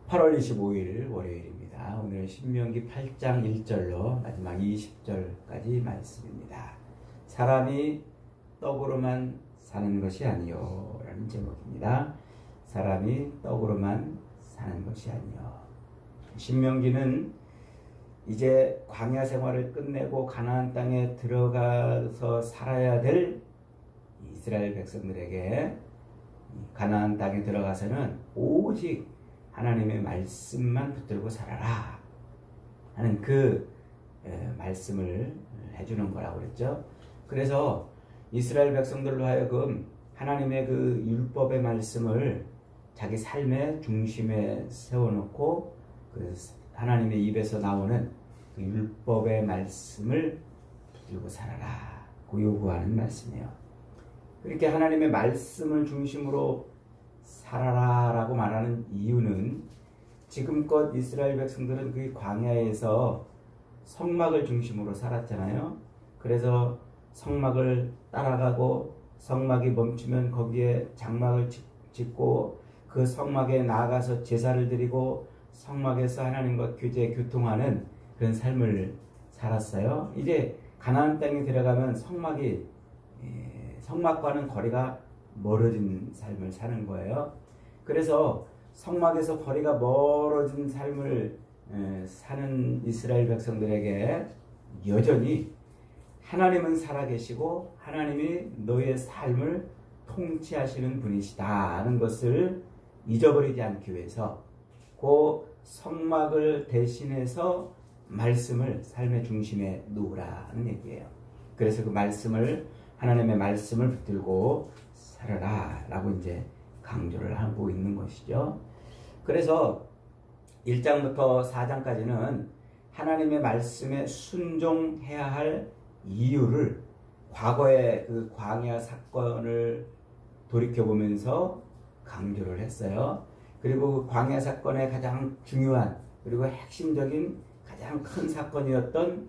8월 25일 월요일입니다. 오늘 신명기 8장 1절로 마지막 20절까지 말씀입니다. 사람이 떡으로만 사는 것이 아니요 라는 제목입니다. 사람이 떡으로만 사는 것이 아니요. 신명기는 이제 광야 생활을 끝내고 가나안 땅에 들어가서 살아야 될 이스라엘 백성들에게 가나안 땅에 들어가서는 오직 하나님의 말씀만 붙들고 살아라 하는 그 말씀을 해주는 거라고 그랬죠. 그래서 이스라엘 백성들로 하여금 하나님의 그 율법의 말씀을 자기 삶의 중심에 세워놓고 그 하나님의 입에서 나오는 그 율법의 말씀을 붙들고 살아라 고 요구하는 말씀이에요. 그렇게 하나님의 말씀을 중심으로 살아라 라고 말하는 이유는 지금껏 이스라엘 백성들은 그 광야에서 성막을 중심으로 살았잖아요. 그래서 성막을 따라가고 성막이 멈추면 거기에 장막을 짓고 그 성막에 나아가서 제사를 드리고 성막에서 하나님과 교통하는 그런 삶을 살았어요. 이제 가나안 땅에 들어가면 성막과는 거리가 멀어진 삶을 사는 거예요. 그래서 성막에서 거리가 멀어진 삶을 사는 이스라엘 백성들에게 여전히 하나님은 살아계시고 하나님이 너의 삶을 통치하시는 분이시다 하는 것을 잊어버리지 않기 위해서 그 성막을 대신해서 말씀을 삶의 중심에 놓으라는 얘기예요. 그래서 그 말씀을 하나님의 말씀을 붙들고 살아라 라고 이제 강조를 하고 있는 것이죠. 그래서 1장부터 4장까지는 하나님의 말씀에 순종해야 할 이유를 과거의 그 광야 사건을 돌이켜보면서 강조를 했어요. 그리고 그 광야 사건의 가장 중요한 그리고 핵심적인 가장 큰 사건이었던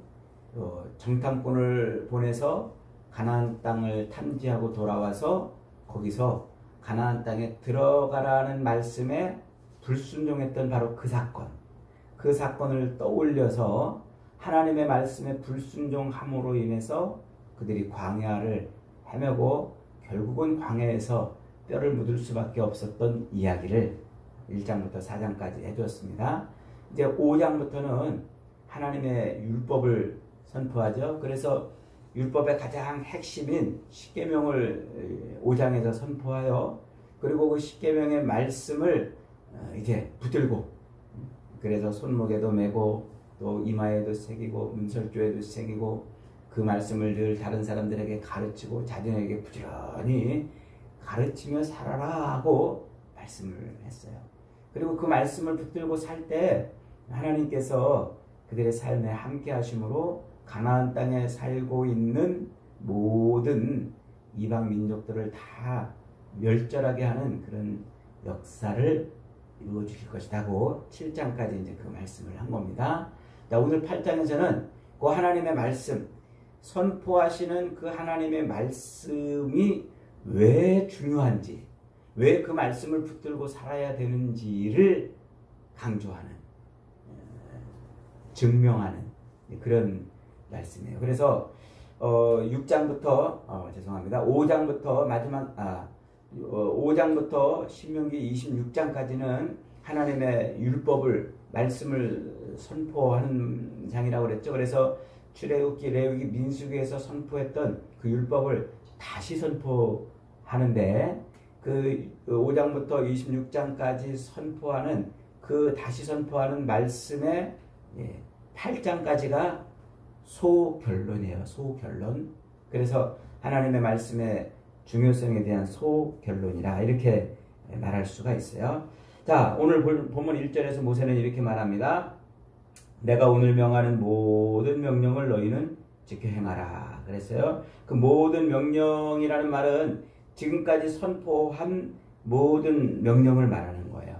정탐꾼을 보내서 가나안 땅을 탐지하고 돌아와서 거기서 가나안 땅에 들어가라는 말씀에 불순종했던 바로 그 사건을 떠올려서 하나님의 말씀에 불순종함으로 인해서 그들이 광야를 헤매고 결국은 광야에서 뼈를 묻을 수밖에 없었던 이야기를 1장부터 4장까지 해주었습니다. 이제 5장부터는 하나님의 율법을 선포하죠. 그래서 율법의 가장 핵심인 십계명을 5장에서 선포하여 그리고 그 십계명의 말씀을 이제 붙들고 그래서 손목에도 메고 또 이마에도 새기고 문설주에도 새기고 그 말씀을 늘 다른 사람들에게 가르치고 자녀에게 부지런히 가르치며 살아라 하고 말씀을 했어요. 그리고 그 말씀을 붙들고 살 때 하나님께서 그들의 삶에 함께 하심으로 가나안 땅에 살고 있는 모든 이방 민족들을 다 멸절하게 하는 그런 역사를 이루어 주실 것이라고 7장까지 이제 그 말씀을 한 겁니다. 자, 오늘 8장에서는 그 하나님의 말씀, 선포하시는 그 하나님의 말씀이 왜 중요한지, 왜 그 말씀을 붙들고 살아야 되는지를 강조하는, 증명하는 그런 말씀이에요. 그래서 6장부터 5장부터 5장부터 신명기 26장까지는 하나님의 율법을 말씀을 선포하는 장이라고 그랬죠. 그래서 출애굽기, 레위기, 민수기에서 선포했던 그 율법을 다시 선포하는데 그 5장부터 26장까지 선포하는 그 다시 선포하는 말씀의 8장까지가 소결론이에요. 소결론. 그래서 하나님의 말씀의 중요성에 대한 소결론이라 이렇게 말할 수가 있어요. 자, 오늘 본문 1절에서 모세는 이렇게 말합니다. 내가 오늘 명하는 모든 명령을 너희는 지켜 행하라 그랬어요. 그 모든 명령이라는 말은 지금까지 선포한 모든 명령을 말하는 거예요.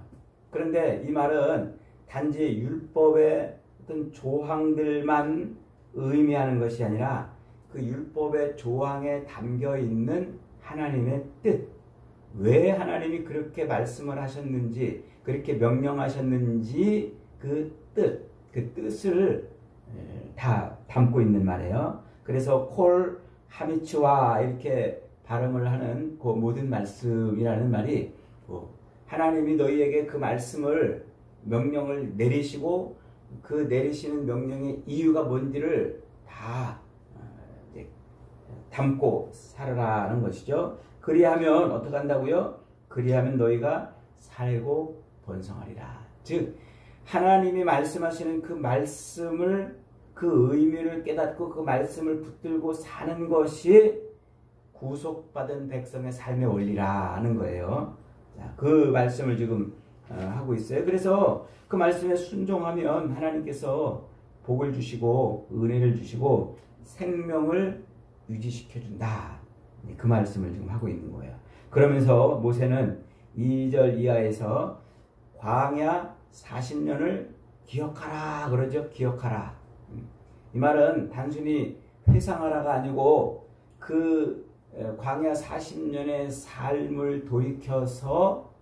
그런데 이 말은 단지 율법의 어떤 조항들만 의미하는 것이 아니라 그 율법의 조항에 담겨 있는 하나님의 뜻, 왜 하나님이 그렇게 말씀을 하셨는지, 그렇게 명령하셨는지 그 뜻을 다 담고 있는 말이에요. 그래서 콜 하미츠와 이렇게 발음을 하는 그 모든 말씀이라는 말이 하나님이 너희에게 그 말씀을 명령을 내리시고 그 내리시는 명령의 이유가 뭔지를 다 담고 살아라는 것이죠. 그리하면 어떻게 한다고요? 그리하면 너희가 살고 번성하리라. 즉 하나님이 말씀하시는 그 말씀을, 그 의미를 깨닫고 그 말씀을 붙들고 사는 것이 구속받은 백성의 삶의 원리라는 거예요. 자, 그 말씀을 지금 하고 있어요. 그래서 그 말씀에 순종하면 하나님께서 복을 주시고 은혜를 주시고 생명을 유지시켜 준다. 그 말씀을 지금 하고 있는 거예요. 그러면서 모세는 2절 이하에서 광야 40년을 기억하라 그러죠. 기억하라. 이 말은 단순히 회상하라가 아니고 그 광야 40년의 삶을 돌이켜서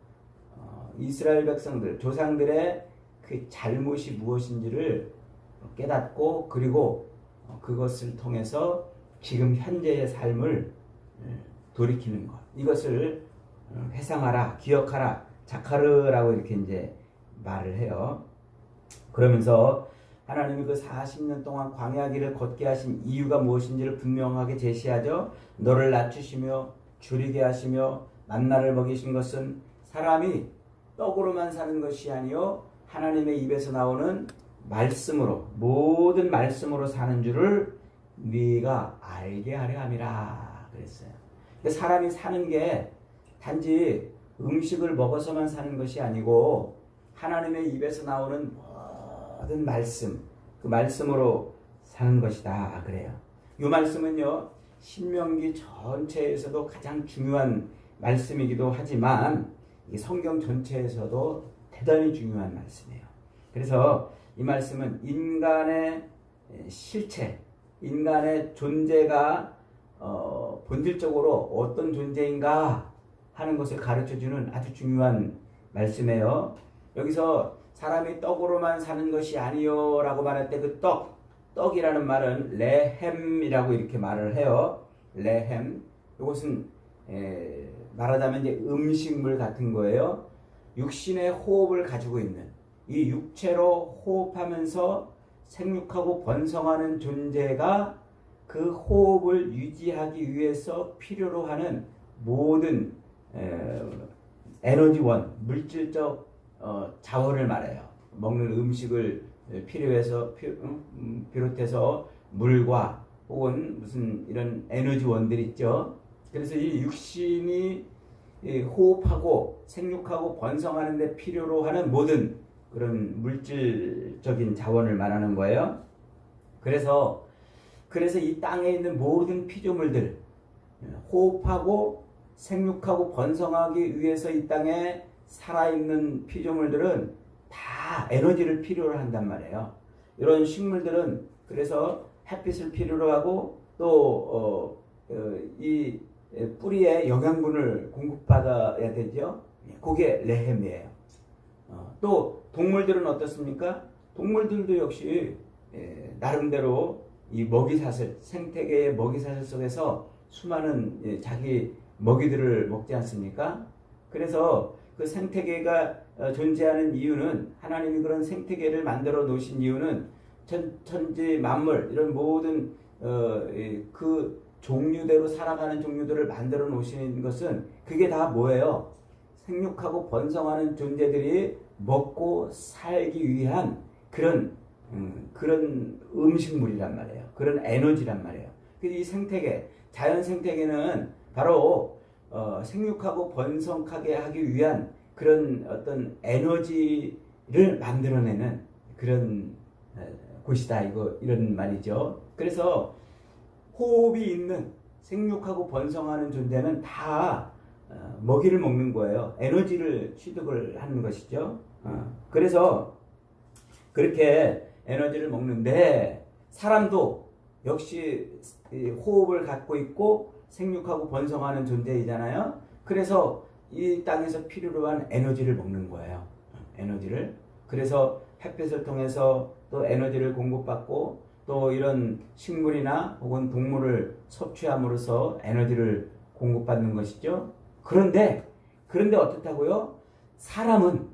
이스라엘 백성들, 조상들의 그 잘못이 무엇인지를 깨닫고 그리고 그것을 통해서 지금 현재의 삶을 돌이키는 것. 이것을 회상하라, 기억하라, 자카르라고 이렇게 이제 말을 해요. 그러면서 하나님이 그 40년 동안 광야 길을 걷게 하신 이유가 무엇인지를 분명하게 제시하죠. 너를 낮추시며 줄이게 하시며 만나를 먹이신 것은 사람이 떡으로만 사는 것이 아니요 하나님의 입에서 나오는 말씀으로, 모든 말씀으로 사는 줄을 네가 알게 하려 함이라 그랬어요. 사람이 사는 게 단지 음식을 먹어서만 사는 것이 아니고 하나님의 입에서 나오는 모든 말씀, 그 말씀으로 사는 것이다 그래요. 이 말씀은요 신명기 전체에서도 가장 중요한 말씀이기도 하지만 성경 전체에서도 대단히 중요한 말씀이에요. 그래서 이 말씀은 인간의 실체, 인간의 존재가 본질적으로 어떤 존재인가 하는 것을 가르쳐주는 아주 중요한 말씀이에요. 여기서 사람이 떡으로만 사는 것이 아니요 라고 말할 때 그 떡이라는 말은 레헴이라고 이렇게 말을 해요. 레헴. 이것은 말하자면 이제 음식물 같은 거예요. 육신의 호흡을 가지고 있는, 이 육체로 호흡하면서 생육하고 번성하는 존재가 그 호흡을 유지하기 위해서 필요로 하는 모든 에너지원, 물질적 자원을 말해요. 먹는 음식을 비롯해서 물과 혹은 무슨 이런 에너지원들 있죠. 그래서 이 육신이 호흡하고 생육하고 번성하는 데 필요로 하는 모든 그런 물질적인 자원을 말하는 거예요. 그래서 이 땅에 있는 모든 피조물들, 호흡하고 생육하고 번성하기 위해서 이 땅에 살아있는 피조물들은 다 에너지를 필요로 한단 말이에요. 이런 식물들은 그래서 햇빛을 필요로 하고 또 이 뿌리에 영양분을 공급받아야 되죠. 그게 레헴이에요. 또 동물들은 어떻습니까? 동물들도 역시 나름대로 이 먹이사슬, 생태계의 먹이사슬 속에서 수많은 자기 먹이들을 먹지 않습니까? 그래서 그 생태계가 존재하는 이유는, 하나님이 그런 생태계를 만들어 놓으신 이유는 천지 만물 이런 모든 그 종류대로 살아가는 종류들을 만들어 놓으신 것은 그게 다 뭐예요? 생육하고 번성하는 존재들이 먹고 살기 위한 그런 음식물이란 말이에요. 그런 에너지란 말이에요. 이 생태계, 자연 생태계는 바로 생육하고 번성하게 하기 위한 그런 어떤 에너지를 만들어내는 그런 곳이다. 이런 말이죠. 그래서 호흡이 있는 생육하고 번성하는 존재는 다 먹이를 먹는 거예요. 에너지를 취득을 하는 것이죠. 그래서 그렇게 에너지를 먹는데 사람도 역시 호흡을 갖고 있고 생육하고 번성하는 존재이잖아요. 그래서 이 땅에서 필요로 한 에너지를 먹는 거예요. 에너지를. 그래서 햇빛을 통해서 또 에너지를 공급받고 또 이런 식물이나 혹은 동물을 섭취함으로써 에너지를 공급받는 것이죠. 그런데 어떻다고요? 사람은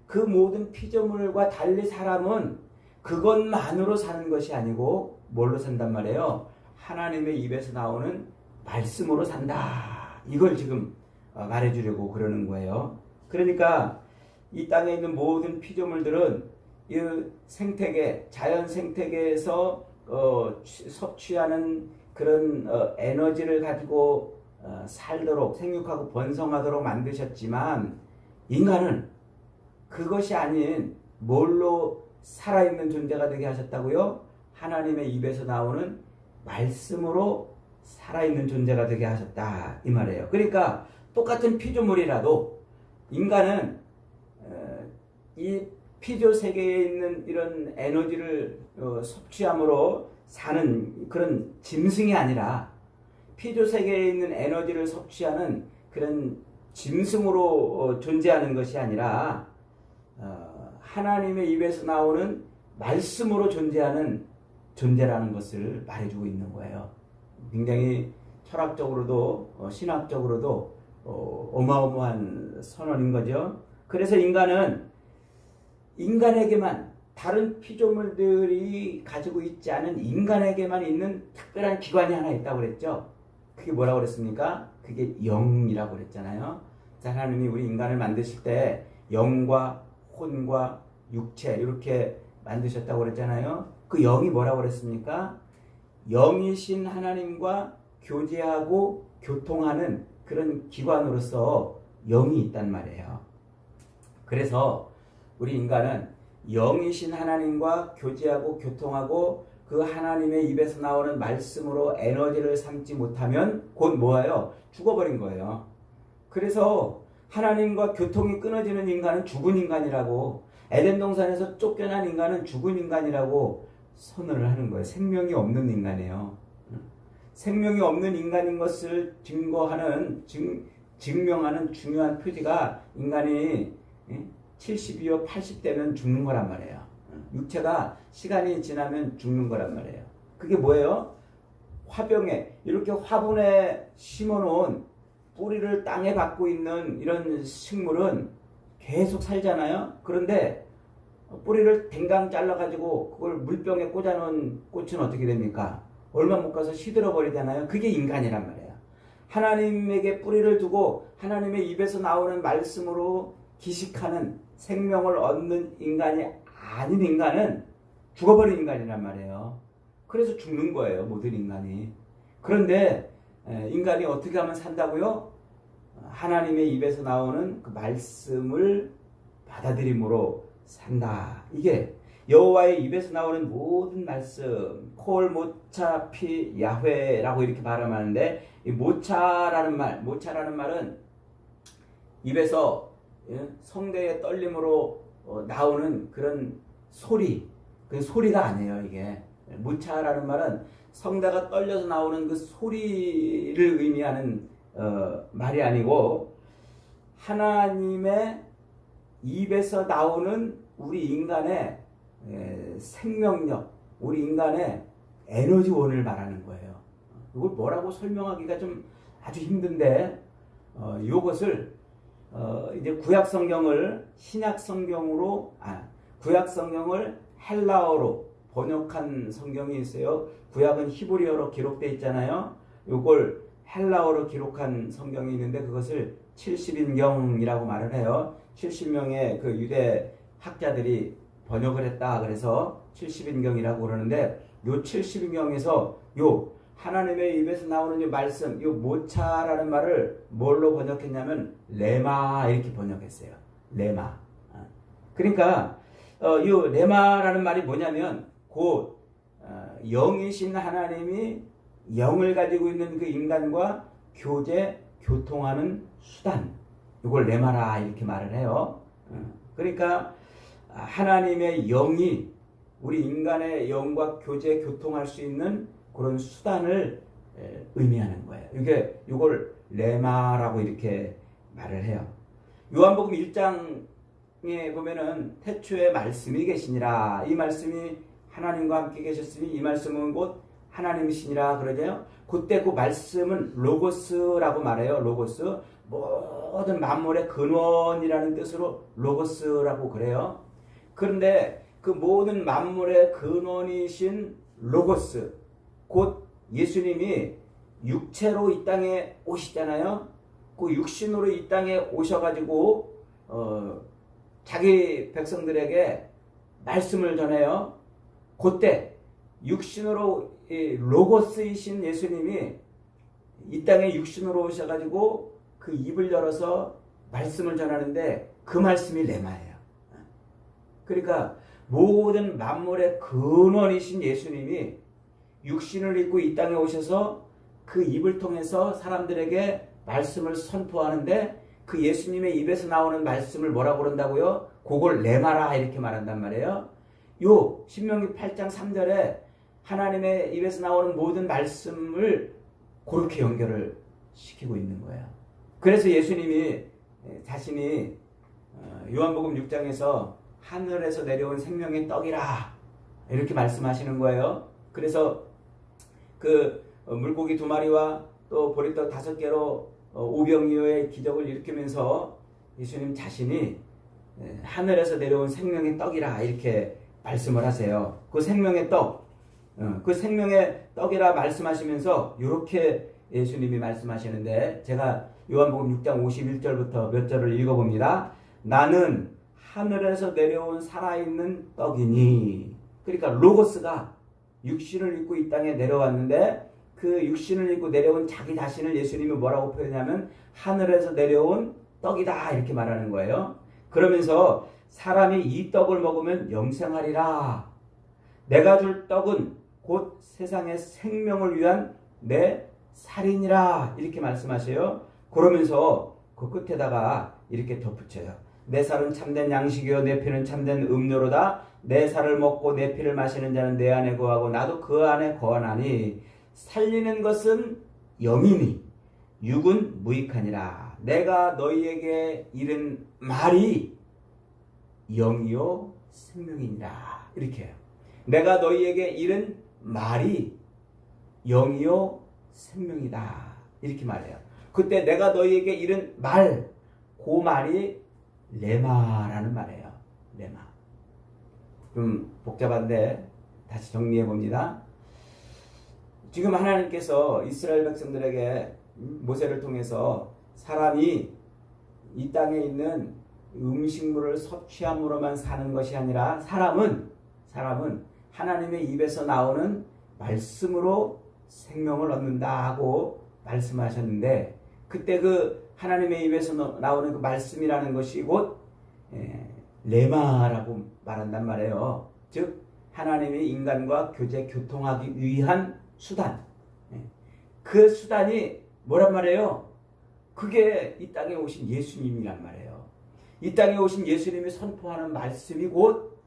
그 모든 피조물과 달리 사람은 그것만으로 사는 것이 아니고 뭘로 산단 말이에요? 하나님의 입에서 나오는 말씀으로 산다. 이걸 지금 말해주려고 그러는 거예요. 그러니까 이 땅에 있는 모든 피조물들은 이 생태계, 자연 생태계에서 섭취하는 그런 에너지를 가지고 살도록 생육하고 번성하도록 만드셨지만 인간은 그것이 아닌 뭘로 살아있는 존재가 되게 하셨다고요? 하나님의 입에서 나오는 말씀으로 살아있는 존재가 되게 하셨다 이 말이에요. 그러니까 똑같은 피조물이라도 인간은 이 피조 세계에 있는 이런 에너지를 섭취함으로 사는 그런 짐승이 아니라 피조 세계에 있는 에너지를 섭취하는 그런 짐승으로 존재하는 것이 아니라 하나님의 입에서 나오는 말씀으로 존재하는 존재라는 것을 말해주고 있는 거예요. 굉장히 철학적으로도 신학적으로도 어마어마한 선언인 거죠. 그래서 인간에게만 다른 피조물들이 가지고 있지 않은 인간에게만 있는 특별한 기관이 하나 있다고 그랬죠. 그게 뭐라고 그랬습니까? 그게 영이라고 그랬잖아요. 하나님이 우리 인간을 만드실 때 영과 혼과 육체 이렇게 만드셨다고 그랬잖아요. 그 영이 뭐라고 그랬습니까? 영이신 하나님과 교제하고 교통하는 그런 기관으로서 영이 있단 말이에요. 그래서 우리 인간은 영이신 하나님과 교제하고 교통하고 그 하나님의 입에서 나오는 말씀으로 에너지를 삼지 못하면 곧 뭐예요? 죽어버린 거예요. 그래서 하나님과 교통이 끊어지는 인간은 죽은 인간이라고, 에덴 동산에서 쫓겨난 인간은 죽은 인간이라고 선언을 하는 거예요. 생명이 없는 인간이에요. 생명이 없는 인간인 것을 증명하는 중요한 표지가 인간이 70이요 80대면 죽는 거란 말이에요. 육체가 시간이 지나면 죽는 거란 말이에요. 그게 뭐예요? 화병에 이렇게 화분에 심어놓은 뿌리를 땅에 박고 있는 이런 식물은 계속 살잖아요. 그런데 뿌리를 댕강 잘라가지고 그걸 물병에 꽂아놓은 꽃은 어떻게 됩니까? 얼마 못 가서 시들어 버리잖아요. 그게 인간이란 말이에요. 하나님에게 뿌리를 두고 하나님의 입에서 나오는 말씀으로 기식하는 생명을 얻는 인간이 아닌 인간은 죽어버린 인간이란 말이에요. 그래서 죽는 거예요, 모든 인간이. 그런데 인간이 어떻게 하면 산다고요? 하나님의 입에서 나오는 그 말씀을 받아들임으로 산다. 이게 여호와의 입에서 나오는 모든 말씀, 콜 모차 피 야훼라고 이렇게 발음하는데, 이 모차라는 말은 입에서 성대의 떨림으로 나오는 그런 소리, 그 소리가 아니에요. 이게 모차라는 말은 성대가 떨려서 나오는 그 소리를 의미하는 말이 아니고, 하나님의 입에서 나오는 우리 인간의 생명력, 우리 인간의 에너지원을 말하는 거예요. 이걸 뭐라고 설명하기가 좀 아주 힘든데, 이것을 이제 구약 성경을 구약 성경을 헬라어로 번역한 성경이 있어요. 구약은 히브리어로 기록되어 있잖아요. 이걸 헬라어로 기록한 성경이 있는데 그것을 70인경이라고 말을 해요. 70명의 그 유대 학자들이 번역을 했다. 그래서 70인경이라고 그러는데, 요 70인경에서 요 하나님의 입에서 나오는 이 말씀, 요 모차라는 말을 뭘로 번역했냐면 레마 이렇게 번역했어요. 레마. 그러니까 요 레마라는 말이 뭐냐면 곧 영이신 하나님이 영을 가지고 있는 그 인간과 교통하는 수단, 이걸 레마라 이렇게 말을 해요. 그러니까 하나님의 영이 우리 인간의 영과 교통할 수 있는 그런 수단을 의미하는 거예요. 이걸 레마라고 이렇게 말을 해요. 요한복음 1장에 보면은 태초에 말씀이 계시니라. 이 말씀이 하나님과 함께 계셨으니 이 말씀은 곧 하나님이시니라 그러죠. 그때 그 말씀은 로고스라고 말해요. 로고스. 모든 만물의 근원이라는 뜻으로 로고스라고 그래요. 그런데 그 모든 만물의 근원이신 로고스, 곧 예수님이 육체로 이 땅에 오시잖아요. 그 육신으로 이 땅에 오셔가지고 자기 백성들에게 말씀을 전해요. 그때 육신으로 로고스이신 예수님이 이 땅에 육신으로 오셔가지고 그 입을 열어서 말씀을 전하는데 그 말씀이 레마예요. 그러니까 모든 만물의 근원이신 예수님이 육신을 입고 이 땅에 오셔서 그 입을 통해서 사람들에게 말씀을 선포하는데 그 예수님의 입에서 나오는 말씀을 뭐라고 그런다고요? 그걸 레마라 이렇게 말한단 말이에요. 요 신명기 8장 3절에 하나님의 입에서 나오는 모든 말씀을 그렇게 연결을 시키고 있는 거예요. 그래서 예수님이 자신이 요한복음 6장에서 하늘에서 내려온 생명의 떡이라 이렇게 말씀하시는 거예요. 그래서 그 물고기 2마리와 또 보리떡 5개로 오병이어의 기적을 일으키면서 예수님 자신이 하늘에서 내려온 생명의 떡이라 이렇게 말씀을 하세요. 그 생명의 떡, 그 생명의 떡이라 말씀하시면서 이렇게 예수님이 말씀하시는데 제가 요한복음 6장 51절부터 몇 절을 읽어봅니다. 나는 하늘에서 내려온 살아있는 떡이니. 그러니까 로고스가 육신을 입고 이 땅에 내려왔는데 그 육신을 입고 내려온 자기 자신을 예수님이 뭐라고 표현하면 하늘에서 내려온 떡이다 이렇게 말하는 거예요. 그러면서 사람이 이 떡을 먹으면 영생하리라. 내가 줄 떡은 곧 세상의 생명을 위한 내 살이니라 이렇게 말씀하셔요. 그러면서 그 끝에다가 이렇게 덧붙여요. 내 살은 참된 양식이요 내 피는 참된 음료로다. 내 살을 먹고 내 피를 마시는 자는 내 안에 거하고 나도 그 안에 거하나니 살리는 것은 영이니 육은 무익하니라. 내가 너희에게 이른 말이 영이요 생명이니라 이렇게 해요. 내가 너희에게 이른 말이 영이요 생명이다 이렇게 말해요. 그때 내가 너희에게 이른 말, 그 말이 레마라는 말이에요. 레마. 좀 복잡한데 다시 정리해 봅니다. 지금 하나님께서 이스라엘 백성들에게 모세를 통해서 사람이 이 땅에 있는 음식물을 섭취함으로만 사는 것이 아니라 사람은 하나님의 입에서 나오는 말씀으로 생명을 얻는다 하고 말씀하셨는데 그때 그 하나님의 입에서 나오는 그 말씀이라는 것이 곧 레마라고 말한단 말이에요. 즉 하나님이 인간과 교통하기 위한 수단. 그 수단이 뭐란 말이에요? 그게 이 땅에 오신 예수님이란 말이에요. 이 땅에 오신 예수님이 선포하는 말씀이 곧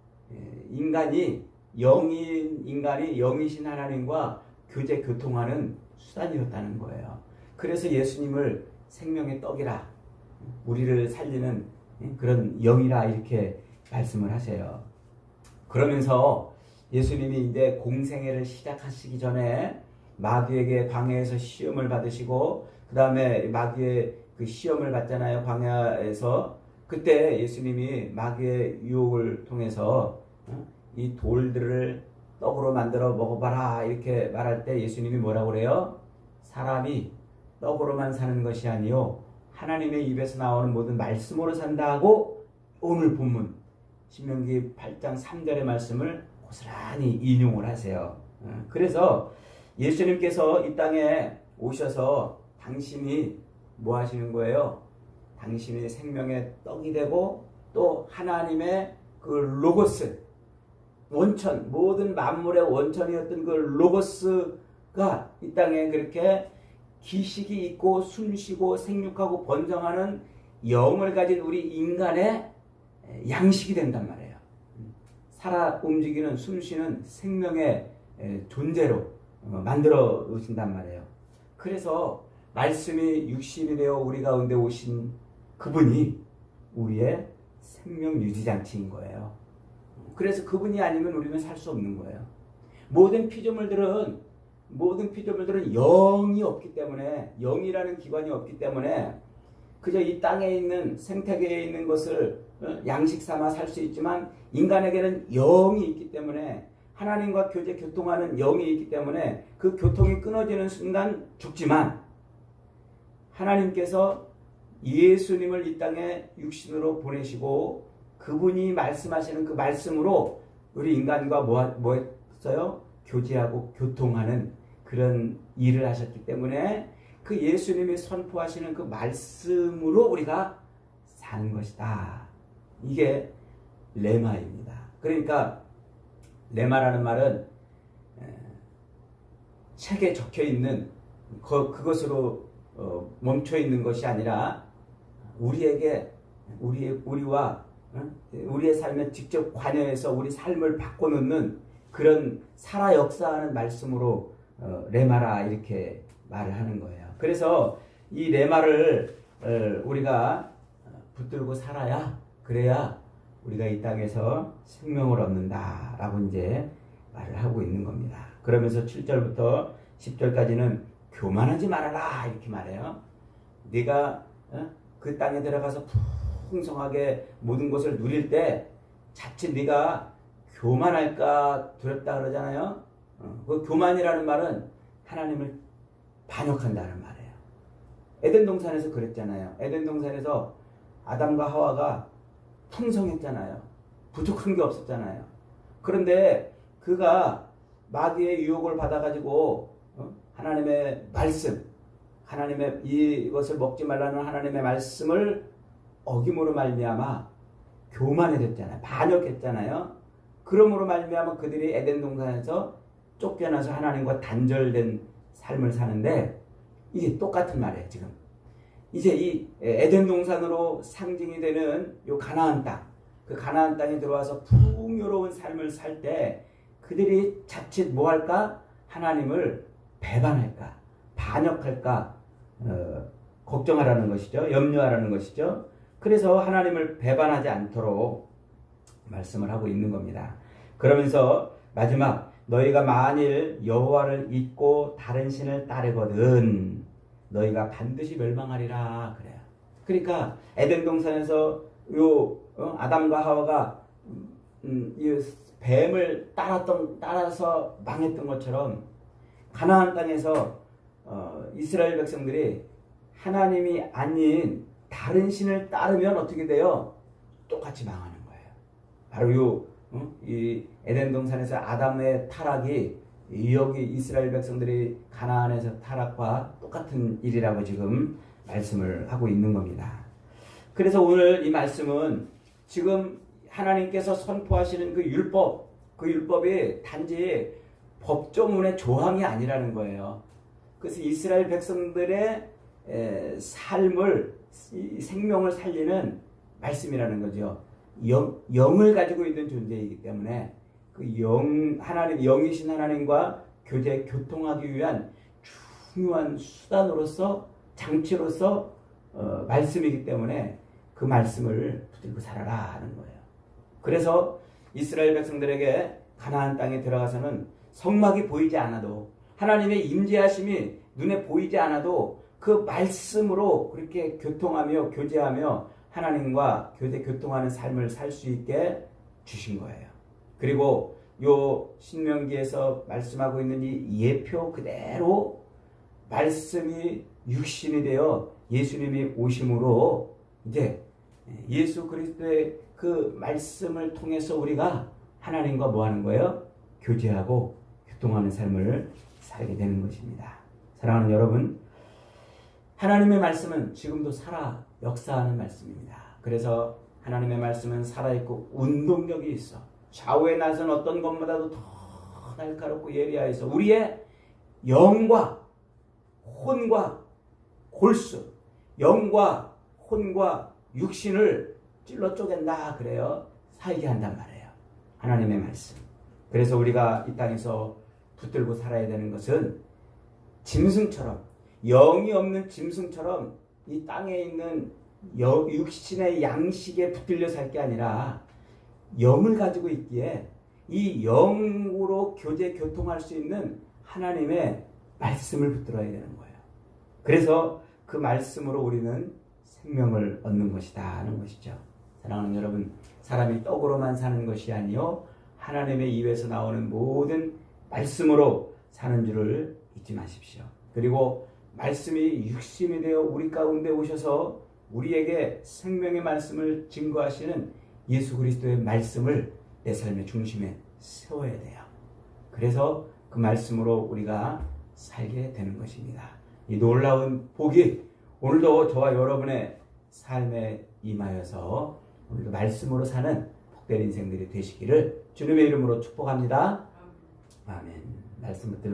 인간이 영이신 하나님과 교통하는 수단이었다는 거예요. 그래서 예수님을 생명의 떡이라, 우리를 살리는 그런 영이라 이렇게 말씀을 하세요. 그러면서 예수님이 이제 공생애를 시작하시기 전에 마귀에게 광야에서 시험을 받으시고 그 다음에 마귀의 그 시험을 받잖아요. 광야에서. 그때 예수님이 마귀의 유혹을 통해서 이 돌들을 떡으로 만들어 먹어봐라 이렇게 말할 때 예수님이 뭐라고 그래요? 사람이 떡으로만 사는 것이 아니요 하나님의 입에서 나오는 모든 말씀으로 산다 하고 오늘 본문 신명기 8장 3절의 말씀을 고스란히 인용을 하세요. 그래서 예수님께서 이 땅에 오셔서 당신이 뭐 하시는 거예요? 당신이 생명의 떡이 되고 또 하나님의 그 로고스 원천, 모든 만물의 원천이었던 그 로고스가 이 땅에 그렇게 기식이 있고 숨쉬고 생육하고 번성하는 영을 가진 우리 인간의 양식이 된단 말이에요. 살아 움직이는 숨쉬는 생명의 존재로 만들어 놓으신단 말이에요. 그래서 말씀이 육신이 되어 우리 가운데 오신 그분이 우리의 생명 유지장치인 거예요. 그래서 그분이 아니면 우리는 살 수 없는 거예요. 모든 피조물들은 영이 없기 때문에, 영이라는 기관이 없기 때문에 그저 이 땅에 있는 생태계에 있는 것을 양식 삼아 살 수 있지만, 인간에게는 영이 있기 때문에, 하나님과 교제 교통하는 영이 있기 때문에 그 교통이 끊어지는 순간 죽지만, 하나님께서 예수님을 이 땅에 육신으로 보내시고 그분이 말씀하시는 그 말씀으로 우리 인간과 뭐 했어요? 교제하고 교통하는 그런 일을 하셨기 때문에, 그 예수님이 선포하시는 그 말씀으로 우리가 사는 것이다. 이게 레마입니다. 그러니까 레마라는 말은 책에 적혀 있는 그것으로 멈춰 있는 것이 아니라, 우리와 우리의 삶에 직접 관여해서 우리 삶을 바꿔놓는 그런 살아 역사하는 말씀으로 레마라 이렇게 말을 하는 거예요. 그래서 이 레마를 우리가 붙들고 살아야, 그래야 우리가 이 땅에서 생명을 얻는다라고 이제 말을 하고 있는 겁니다. 그러면서 7절부터 10절까지는 교만하지 말아라 이렇게 말해요. 네가 그 땅에 들어가서 풍성하게 모든 것을 누릴 때 자칫 네가 교만할까 두렵다 그러잖아요. 그 교만이라는 말은 하나님을 반역한다는 말이에요. 에덴 동산에서 그랬잖아요. 에덴 동산에서 아담과 하와가 풍성했잖아요. 부족한 게 없었잖아요. 그런데 그가 마귀의 유혹을 받아가지고 하나님의 말씀, 하나님의 이것을 먹지 말라는 하나님의 말씀을 어김으로 말미암아 교만해졌잖아요. 반역했잖아요. 그러므로 말미암아 그들이 에덴 동산에서 쫓겨나서 하나님과 단절된 삶을 사는데, 이게 똑같은 말이에요. 지금 이제 이 에덴 동산으로 상징이 되는 요 가나안 땅, 그 가나안 땅에 들어와서 풍요로운 삶을 살 때 그들이 자칫 뭐 할까? 하나님을 배반할까? 반역할까? 걱정하라는 것이죠. 염려하라는 것이죠. 그래서 하나님을 배반하지 않도록 말씀을 하고 있는 겁니다. 그러면서 마지막, 너희가 만일 여호와를 잊고 다른 신을 따르거든 너희가 반드시 멸망하리라 그래요. 그러니까 에덴 동산에서 아담과 하와가 이 뱀을 따라서 망했던 것처럼, 가나안 땅에서 이스라엘 백성들이 하나님이 아닌 다른 신을 따르면 어떻게 돼요? 똑같이 망하는 거예요. 바로 이 에덴 동산에서 아담의 타락이 여기 이스라엘 백성들이 가나안에서 타락과 똑같은 일이라고 지금 말씀을 하고 있는 겁니다. 그래서 오늘 이 말씀은 지금 하나님께서 선포하시는 그 율법이 단지 법조문의 조항이 아니라는 거예요. 그래서 이스라엘 백성들의 삶을, 생명을 살리는 말씀이라는 거죠. 영을 가지고 있는 존재이기 때문에 그 영이신 하나님과 교통하기 위한 중요한 수단으로서, 장치로서 말씀이기 때문에 그 말씀을 붙들고 살아라 하는 거예요. 그래서 이스라엘 백성들에게 가나안 땅에 들어가서는 성막이 보이지 않아도, 하나님의 임재하심이 눈에 보이지 않아도 그 말씀으로 그렇게 교통하며 교제하며 하나님과 교통하는 삶을 살 수 있게 주신 거예요. 그리고 요 신명기에서 말씀하고 있는 이 예표 그대로 말씀이 육신이 되어 예수님이 오심으로 이제 예수 그리스도의 그 말씀을 통해서 우리가 하나님과 뭐 하는 거예요? 교제하고 교통하는 삶을 살게 되는 것입니다. 사랑하는 여러분, 하나님의 말씀은 지금도 살아 역사하는 말씀입니다. 그래서 하나님의 말씀은 살아있고 운동력이 있어. 좌우에 나선 어떤 것보다도 더 날카롭고 예리하여서 우리의 영과 혼과 골수, 영과 혼과 육신을 찔러 쪼갠다 그래요. 살게 한단 말이에요. 하나님의 말씀. 그래서 우리가 이 땅에서 붙들고 살아야 되는 것은 짐승처럼, 영이 없는 짐승처럼 이 땅에 있는 육신의 양식에 붙들려 살 게 아니라 영을 가지고 있기에 이 영으로 교통할 수 있는 하나님의 말씀을 붙들어야 되는 거예요. 그래서 그 말씀으로 우리는 생명을 얻는 것이다 하는 것이죠. 사랑하는 여러분, 사람이 떡으로만 사는 것이 아니요 하나님의 입에서 나오는 모든 말씀으로 사는 줄을 잊지 마십시오. 그리고 말씀이 육신이 되어 우리 가운데 오셔서 우리에게 생명의 말씀을 증거하시는 예수 그리스도의 말씀을 내 삶의 중심에 세워야 돼요. 그래서 그 말씀으로 우리가 살게 되는 것입니다. 이 놀라운 복이 오늘도 저와 여러분의 삶에 임하여서 오늘도 말씀으로 사는 복된 인생들이 되시기를 주님의 이름으로 축복합니다. 아멘. 말씀 붙들고